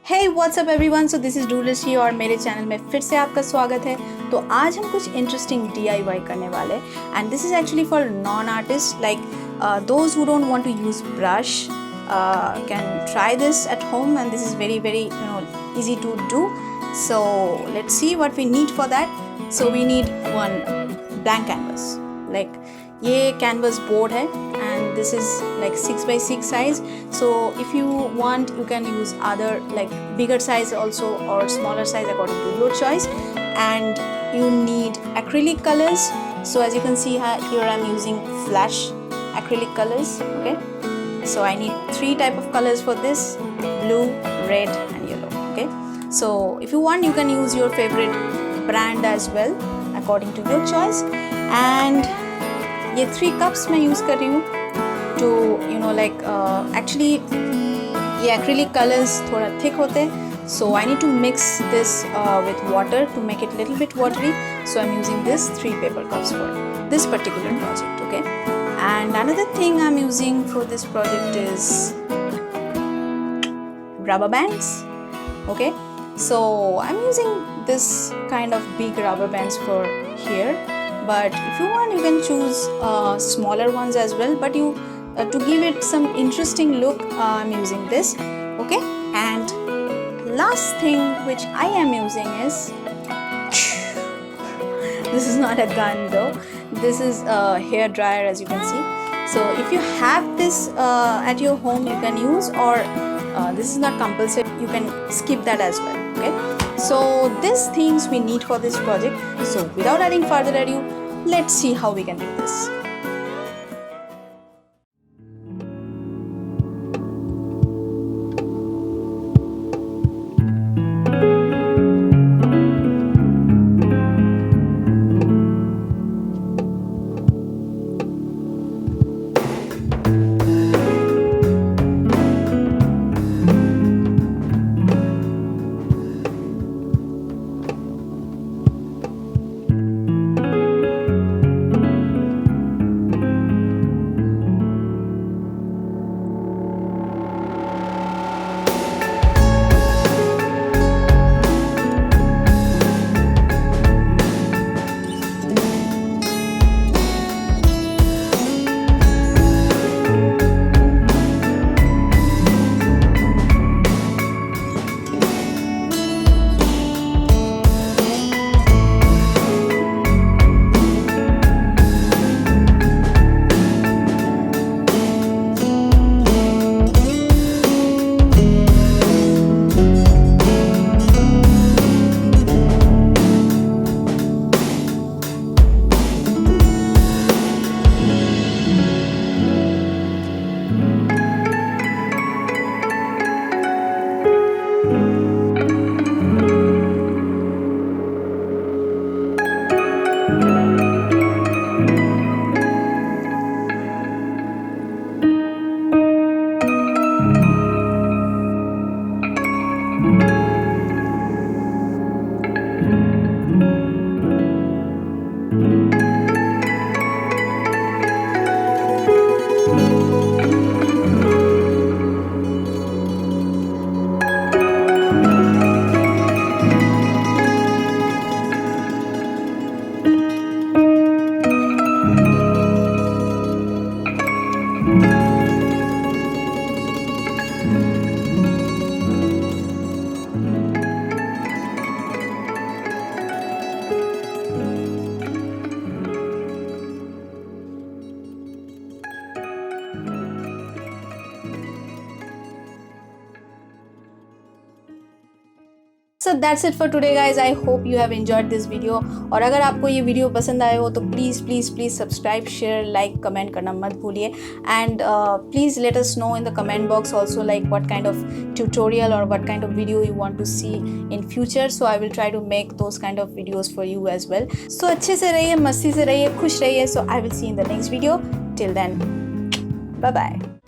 Hey what's up everyone, so this is Doodler here और मेरे channel में फिर से आपका स्वागत है। तो आज हम कुछ इंटरेस्टिंग DIY करने वाले हैं and this is actually for non artist like those who don't want to use brush can try this at home and this is very easy to do. So let's see what we need for that. So we need one blank canvas, like ये canvas board है and this is like 6x6 size. So if you want you can use other like bigger size also or smaller size according to your choice. And you need acrylic colors. So as you can see here I'm using flash acrylic colors. Okay, so I need 3 type of colors for this: blue, red and yellow. Okay, so if you want you can use your favorite brand as well according to your choice. And ये 3 cups मैं use कर रही हूँ to actually ये acrylic colors थोड़ा thick होते हैं, so I need to mix this with water to make it little bit watery. So I'm using this 3 paper cups for this particular project. Okay, and another thing I'm using for this project is rubber bands. Okay, so I'm using this kind of big rubber bands for here, but if you want you can choose smaller ones as well, but you to give it some interesting look I'm using this. Okay, and last thing which I am using is this is not a gun though, this is a hair dryer as you can see. So if you have this at your home you can use, or this is not compulsory, you can skip that as well. Okay, so these things we need for this project. So without adding further ado, let's see how we can do this. So that's it for today guys. I hope you have enjoyed this video. और अगर आपको ये video पसंद आए हो तो please subscribe, share, like, comment करना मत भूलिए. And please let us know in the comment box also like what kind of tutorial or what kind of video you want to see in future. So I will try to make those kind of videos for you as well. So अच्छे से रहिए, मस्ती से रहिए, खुश रहिए. So I will see you in the next video. Till then, bye bye.